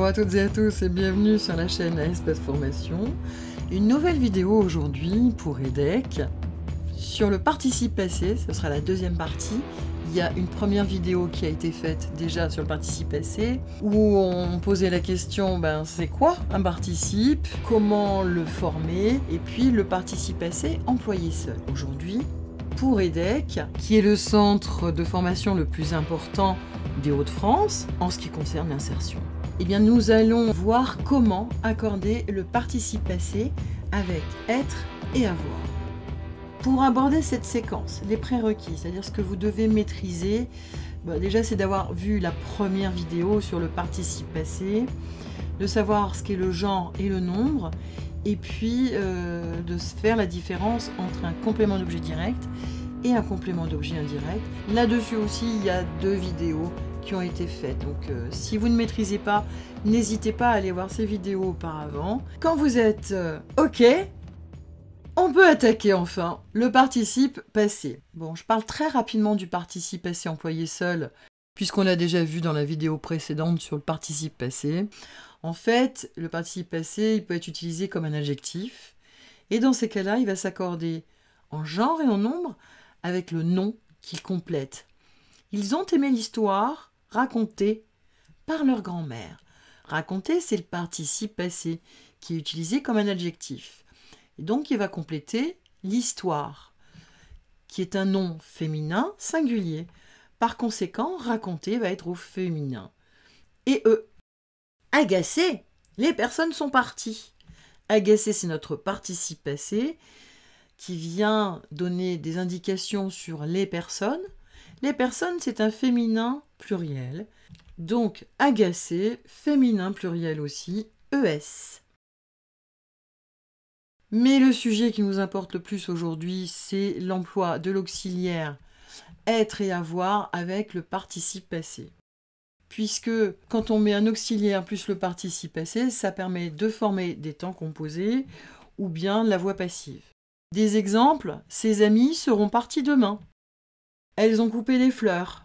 Bonjour à toutes et à tous et bienvenue sur la chaîne Espace Formation. Une nouvelle vidéo aujourd'hui pour EDEC sur le participe passé, ce sera la deuxième partie. Il y a une première vidéo qui a été faite déjà sur le participe passé où on posait la question c'est quoi un participe, comment le former et puis le participe passé employé seul. Aujourd'hui, pour EDEC, qui est le centre de formation le plus important des Hauts-de-France en ce qui concerne l'insertion. Eh bien, nous allons voir comment accorder le participe passé avec être et avoir. Pour aborder cette séquence, les prérequis, c'est-à-dire ce que vous devez maîtriser, déjà c'est d'avoir vu la première vidéo sur le participe passé, de savoir ce qu'est le genre et le nombre, et puis de faire la différence entre un complément d'objet direct et un complément d'objet indirect. Là-dessus aussi, il y a 2 vidéos qui ont été faites. Donc si vous ne maîtrisez pas, n'hésitez pas à aller voir ces vidéos auparavant. Quand vous êtes OK, on peut attaquer enfin le participe passé. Bon, je parle très rapidement du participe passé employé seul, puisqu'on l'a déjà vu dans la vidéo précédente sur le participe passé. En fait, le participe passé, il peut être utilisé comme un adjectif, et dans ces cas-là, il va s'accorder en genre et en nombre avec le nom qu'il complète. Ils ont aimé l'histoire racontée par leur grand-mère. Raconter, c'est le participe passé, qui est utilisé comme un adjectif. Et donc, il va compléter l'histoire, qui est un nom féminin singulier. Par conséquent, raconter va être au féminin. Et eux, agacer, les personnes sont parties. Agacer, c'est notre participe passé qui vient donner des indications sur les personnes. Les personnes, c'est un féminin pluriel. Donc, agacer, féminin pluriel aussi, ES. Mais le sujet qui nous importe le plus aujourd'hui, c'est l'emploi de l'auxiliaire être et avoir avec le participe passé. Puisque quand on met un auxiliaire plus le participe passé, ça permet de former des temps composés ou bien la voix passive. Des exemples, ses amies seront parties demain. Elles ont coupé les fleurs.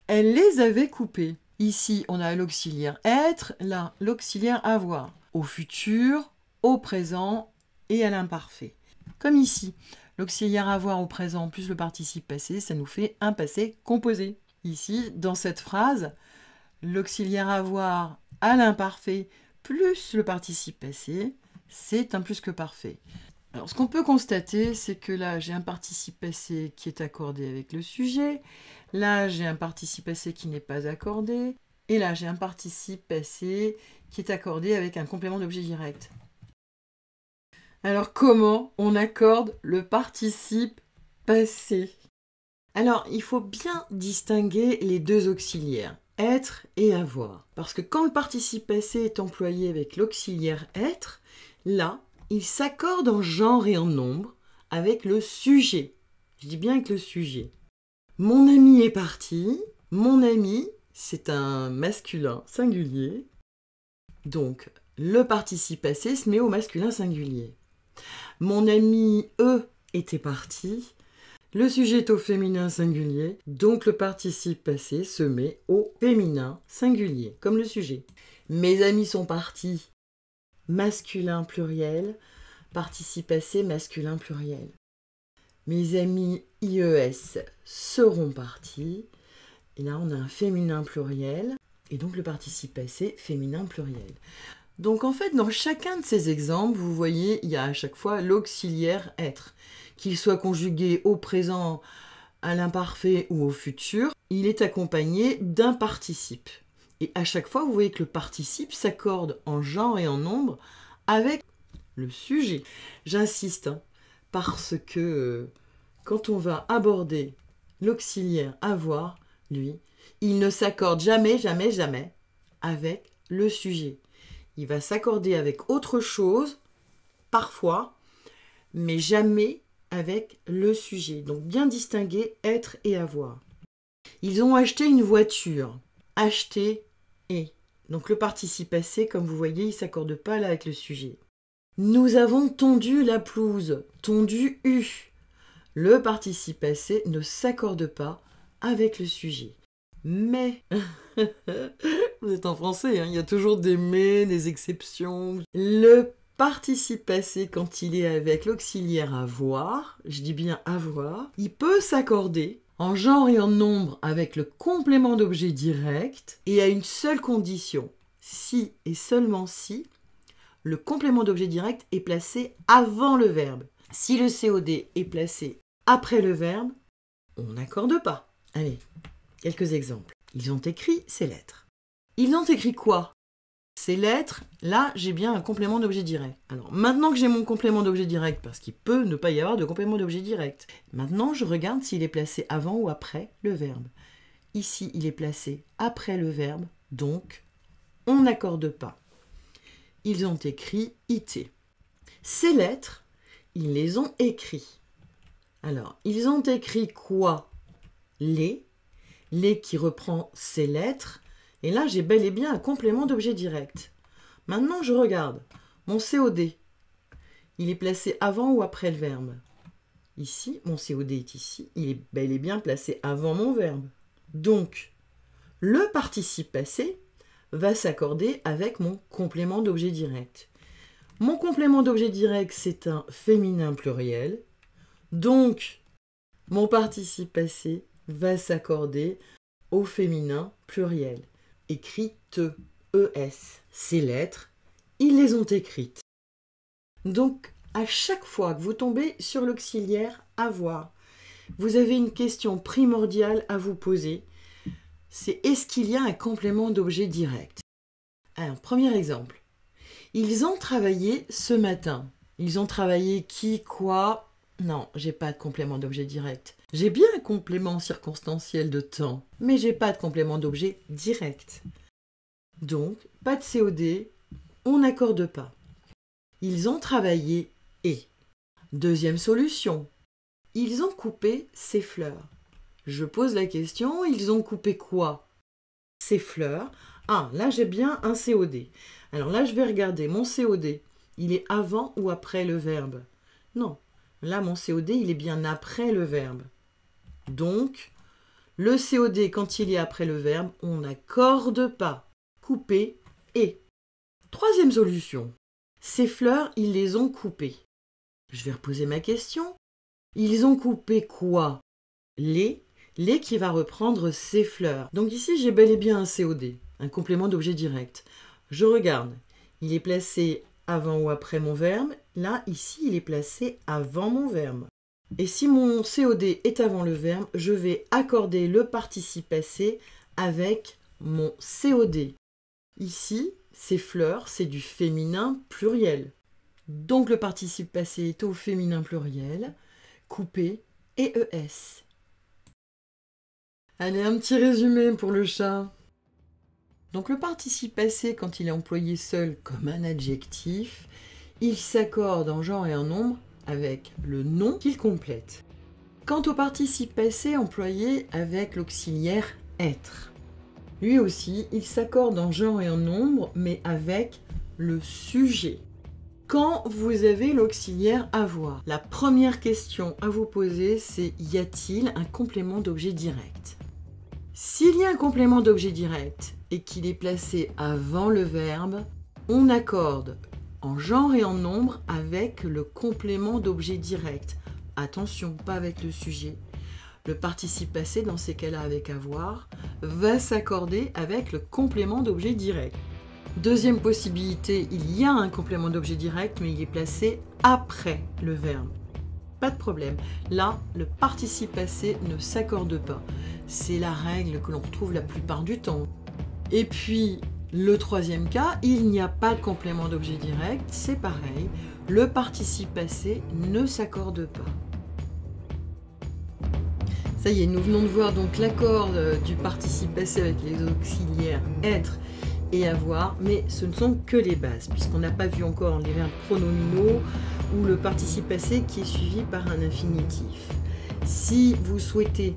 Elle les avait coupées. Ici, on a l'auxiliaire être, là, l'auxiliaire avoir. Au futur, au présent et à l'imparfait. Comme ici, l'auxiliaire avoir au présent plus le participe passé, ça nous fait un passé composé. Ici, dans cette phrase, l'auxiliaire avoir à l'imparfait plus le participe passé, c'est un plus que parfait. Alors, ce qu'on peut constater, c'est que là, j'ai un participe passé qui est accordé avec le sujet. Là, j'ai un participe passé qui n'est pas accordé. Et là, j'ai un participe passé qui est accordé avec un complément d'objet direct. Alors, comment on accorde le participe passé? Alors, il faut bien distinguer les 2 auxiliaires, être et avoir. Parce que quand le participe passé est employé avec l'auxiliaire être, là, il s'accorde en genre et en nombre avec le sujet. Je dis bien avec le sujet. Mon ami est parti. Mon ami, c'est un masculin singulier. Donc, le participe passé se met au masculin singulier. Mon ami, eux, était parti. Le sujet est au féminin singulier. Donc, le participe passé se met au féminin singulier, comme le sujet. Mes amis sont partis. Masculin pluriel, participe passé masculin pluriel. Mes amis IES seront partis. Et là, on a un féminin pluriel. Et donc, le participe passé féminin pluriel. Donc, en fait, dans chacun de ces exemples, vous voyez, il y a à chaque fois l'auxiliaire être. Qu'il soit conjugué au présent, à l'imparfait ou au futur, il est accompagné d'un participe. Et à chaque fois, vous voyez que le participe s'accorde en genre et en nombre avec le sujet. J'insiste, parce que quand on va aborder l'auxiliaire avoir, lui, il ne s'accorde jamais, jamais, jamais avec le sujet. Il va s'accorder avec autre chose, parfois, mais jamais avec le sujet. Donc bien distinguer être et avoir. Ils ont acheté une voiture. Acheter et. Donc le participe passé, comme vous voyez, il ne s'accorde pas là avec le sujet. Nous avons tondu la pelouse. Tondu eu. Le participe passé ne s'accorde pas avec le sujet. Mais, vous êtes en français, hein, il y a toujours des mais, des exceptions. Le participe passé, quand il est avec l'auxiliaire avoir, je dis bien avoir, il peut s'accorder en genre et en nombre avec le complément d'objet direct et à une seule condition, si et seulement si le complément d'objet direct est placé avant le verbe. Si le COD est placé après le verbe, on n'accorde pas. Allez, quelques exemples. Ils ont écrit ces lettres. Ils ont écrit quoi? Ces lettres, là, j'ai bien un complément d'objet direct. Alors, maintenant que j'ai mon complément d'objet direct, parce qu'il peut ne pas y avoir de complément d'objet direct, maintenant, je regarde s'il est placé avant ou après le verbe. Ici, il est placé après le verbe, donc on n'accorde pas. Ils ont écrit IT. Ces lettres, ils les ont écrits. Alors, ils ont écrit quoi? Les qui reprend ces lettres. Et là, j'ai bel et bien un complément d'objet direct. Maintenant, je regarde. Mon COD, il est placé avant ou après le verbe? Ici, mon COD est ici. Il est bel et bien placé avant mon verbe. Donc, le participe passé va s'accorder avec mon complément d'objet direct. Mon complément d'objet direct, c'est un féminin pluriel. Donc, mon participe passé va s'accorder au féminin pluriel. Écrite, ES. Ces lettres, ils les ont écrites. Donc, à chaque fois que vous tombez sur l'auxiliaire avoir, vous avez une question primordiale à vous poser. C'est est-ce qu'il y a un complément d'objet direct? Alors, premier exemple. Ils ont travaillé ce matin. Ils ont travaillé qui, quoi? Non, j'ai pas de complément d'objet direct. J'ai bien un complément circonstanciel de temps, mais j'ai pas de complément d'objet direct. Donc, pas de COD, on n'accorde pas. Ils ont travaillé et. Deuxième solution. Ils ont coupé ces fleurs. Je pose la question, ils ont coupé quoi? Ces fleurs. Ah, là j'ai bien un COD. Alors là, je vais regarder mon COD. Il est avant ou après le verbe? Non. Là, mon COD, il est bien après le verbe. Donc, le COD, quand il est après le verbe, on n'accorde pas. Couper et. Troisième solution. Ces fleurs, ils les ont coupées. Je vais reposer ma question. Ils ont coupé quoi? Les qui va reprendre ces fleurs. Donc ici, j'ai bel et bien un COD, un complément d'objet direct. Je regarde. Il est placé avant ou après mon verbe. Là, ici, il est placé avant mon verbe. Et si mon COD est avant le verbe, je vais accorder le participe passé avec mon COD. Ici, ces fleurs, c'est du féminin pluriel. Donc le participe passé est au féminin pluriel, coupé et ES. Allez, un petit résumé pour le chat. Donc le participe passé, quand il est employé seul comme un adjectif, il s'accorde en genre et en nombre avec le nom qu'il complète. Quant au participe passé employé avec l'auxiliaire être, lui aussi, il s'accorde en genre et en nombre, mais avec le sujet. Quand vous avez l'auxiliaire avoir, la première question à vous poser, c'est y a-t-il un complément d'objet direct? S'il y a un complément d'objet direct et qu'il est placé avant le verbe, on accorde en genre et en nombre avec le complément d'objet direct. Attention, pas avec le sujet. Le participe passé, dans ces cas-là avec avoir, va s'accorder avec le complément d'objet direct. Deuxième possibilité, il y a un complément d'objet direct, mais il est placé après le verbe. Pas de problème. Là, le participe passé ne s'accorde pas. C'est la règle que l'on retrouve la plupart du temps. Et puis, le troisième cas, il n'y a pas de complément d'objet direct, c'est pareil. Le participe passé ne s'accorde pas. Ça y est, nous venons de voir donc l'accord du participe passé avec les auxiliaires être et avoir, mais ce ne sont que les bases, puisqu'on n'a pas vu encore les verbes pronominaux ou le participe passé qui est suivi par un infinitif. Si vous souhaitez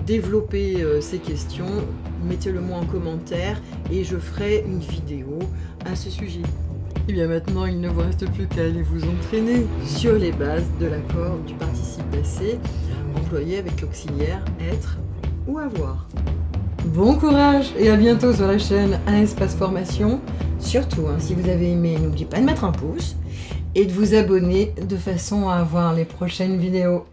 développer ces questions, mettez-le moi en commentaire et je ferai une vidéo à ce sujet. Et bien maintenant, il ne vous reste plus qu'à aller vous entraîner sur les bases de l'accord du participe passé employé avec l'auxiliaire être ou avoir. Bon courage et à bientôt sur la chaîne Un Espace Formation. Surtout, si vous avez aimé, n'oubliez pas de mettre un pouce et de vous abonner de façon à avoir les prochaines vidéos.